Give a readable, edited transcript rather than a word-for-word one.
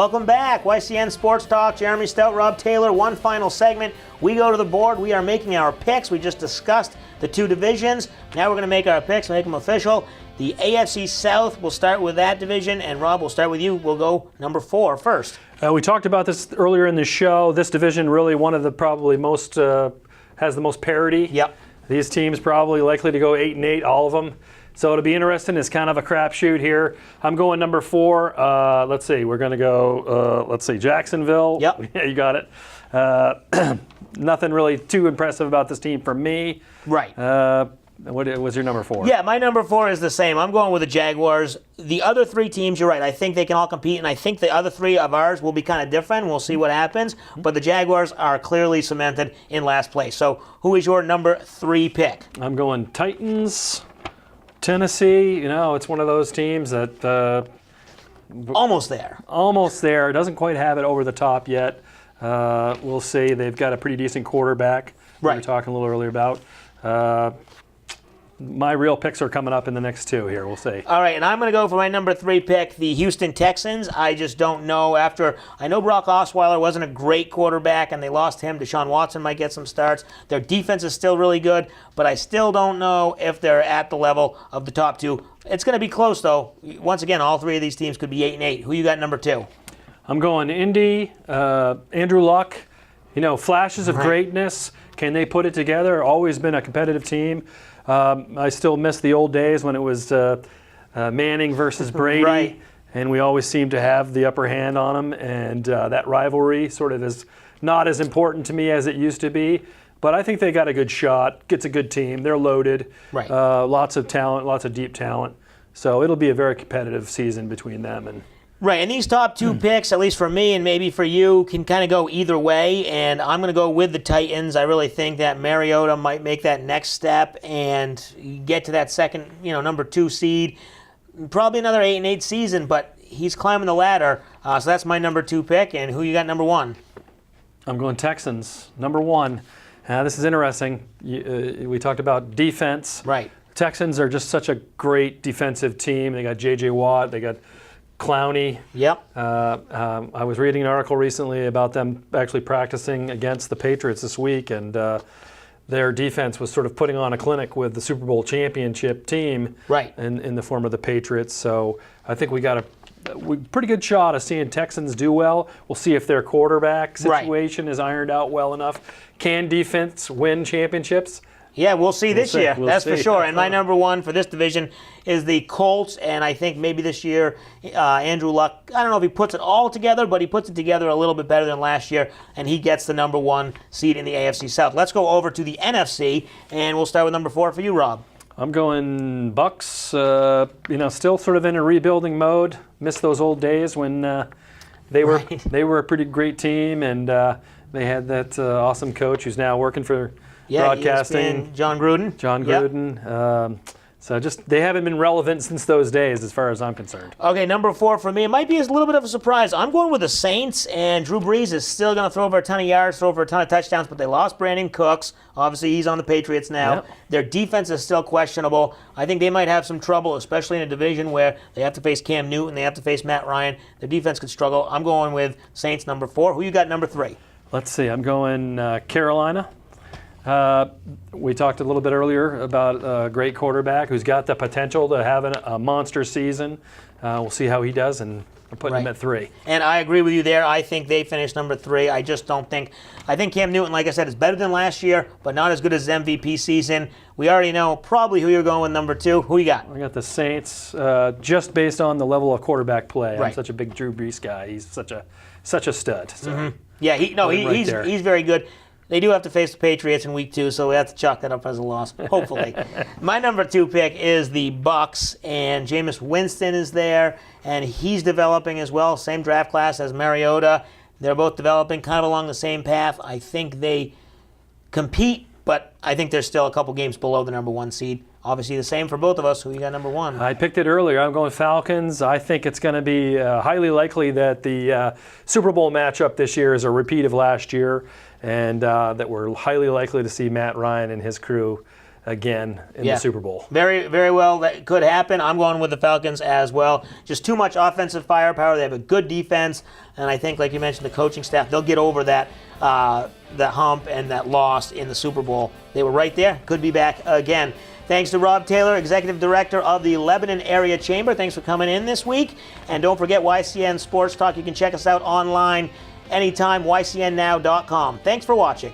Welcome back. YCN Sports Talk. Jeremy Stout, Rob Taylor. One final segment. We go to the board. We are making our picks. We just discussed the two divisions. Now we're going to make our picks, make them official. The AFC South, we'll start with that division. And Rob, we'll start with you. We'll go number 4 first. We talked about this earlier in the show. This division really one of the probably most, has the most parity. Yep. These teams probably likely to go 8-8, all of them. So it'll be interesting. It's kind of a crapshoot here. I'm going number 4. Let's see. We're going to go, let's see, Jacksonville. Yep. Yeah, you got it. Nothing really too impressive about this team for me. Right. What was your number 4? Yeah, my number 4 is the same. I'm going with the Jaguars. The other 3 teams, you're right. I think they can all compete, and I think the other 3 of ours will be kind of different. We'll see what happens. But the Jaguars are clearly cemented in last place. So who is your number 3 pick? I'm going Titans. Tennessee, you know, it's one of those teams that almost there. Almost there. Doesn't quite have it over the top yet. We'll see. They've got a pretty decent quarterback. Right. We were talking a little earlier about. My real picks are coming up in the next 2 here. We'll see. All right, and I'm going to go for my number 3 pick, the Houston Texans. I just don't know. I know Brock Osweiler wasn't a great quarterback, and they lost him. Deshaun Watson might get some starts. Their defense is still really good, but I still don't know if they're at the level of the top 2. It's going to be close, though. Once again, all 3 of these teams could be 8-8. Who you got number 2? I'm going Indy, Andrew Luck. You know, flashes of greatness. Can they put it together? Always been a competitive team. I still miss the old days when it was Manning versus Brady, Right. And we always seem to have the upper hand on them. And that rivalry sort of is not as important to me as it used to be. But I think they got a good shot. It's a good team. They're loaded. Right. Lots of talent, lots of deep talent. So it'll be a very competitive season between them and. Right, and these top 2 picks, at least for me and maybe for you, can kind of go either way, and I'm going to go with the Titans. I really think that Mariota might make that next step and get to that second, number 2 seed. Probably another 8-8 season, but he's climbing the ladder. So that's my number 2 pick, and who you got number 1? I'm going Texans, number 1. This is interesting. We talked about defense. Right. Texans are just such a great defensive team. They got J.J. Watt. They got Clowney. Yep. I was reading an article recently about them actually practicing against the Patriots this week, and their defense was sort of putting on a clinic with the Super Bowl championship team right. in the form of the Patriots. So I think we got a pretty good shot of seeing Texans do well. We'll see if their quarterback situation is ironed out well enough. Can defense win championships? Yeah, we'll see this year. That's for sure. And my number 1 for this division is the Colts. And I think maybe this year, Andrew Luck, I don't know if he puts it all together, but he puts it together a little bit better than last year. And he gets the number 1 seed in the AFC South. Let's go over to the NFC. And we'll start with number 4 for you, Rob. I'm going Bucks. Still sort of in a rebuilding mode. Miss those old days when they were a pretty great team. And they had that awesome coach who's now working for broadcasting. ESPN, John Gruden. Yep. So they haven't been relevant since those days as far as I'm concerned. Okay, number 4 for me. It might be a little bit of a surprise. I'm going with the Saints, and Drew Brees is still going to throw over a ton of yards, throw over a ton of touchdowns, but they lost Brandon Cooks. Obviously, he's on the Patriots now. Yep. Their defense is still questionable. I think they might have some trouble, especially in a division where they have to face Cam Newton, they have to face Matt Ryan. Their defense could struggle. I'm going with Saints number 4. Who you got number 3? Let's see. I'm going Carolina. We talked a little bit earlier about a great quarterback who's got the potential to have a monster season. We'll see how he does, and I'm putting him at 3. And I agree with you there. I think they finished number 3. I just don't think. I think Cam Newton, like I said, is better than last year, but not as good as his MVP season. We already know probably who you're going with number 2. Who you got? I got the Saints, just based on the level of quarterback play. Right. I'm such a big Drew Brees guy. He's such a stud. So. Yeah, he's very good. They do have to face the Patriots in week 2, so we have to chalk that up as a loss, hopefully. My number 2 pick is the Bucks, and Jameis Winston is there, and he's developing as well. Same draft class as Mariota. They're both developing kind of along the same path. I think they compete, but I think they're still a couple games below the number 1 seed. Obviously the same for both of us. Who you got number 1? I picked it earlier. I'm going Falcons. I think it's going to be highly likely that the Super Bowl matchup this year is a repeat of last year, and that we're highly likely to see Matt Ryan and his crew again in the Super Bowl. Very, very well. That could happen. I'm going with the Falcons as well. Just too much offensive firepower. They have a good defense, and I think, like you mentioned, the coaching staff, they'll get over that hump and that loss in the Super Bowl. They were right there. Could be back again. Thanks to Rob Taylor, Executive Director of the Lebanon Area Chamber. Thanks for coming in this week. And don't forget YCN Sports Talk. You can check us out online anytime, ycnnow.com. Thanks for watching.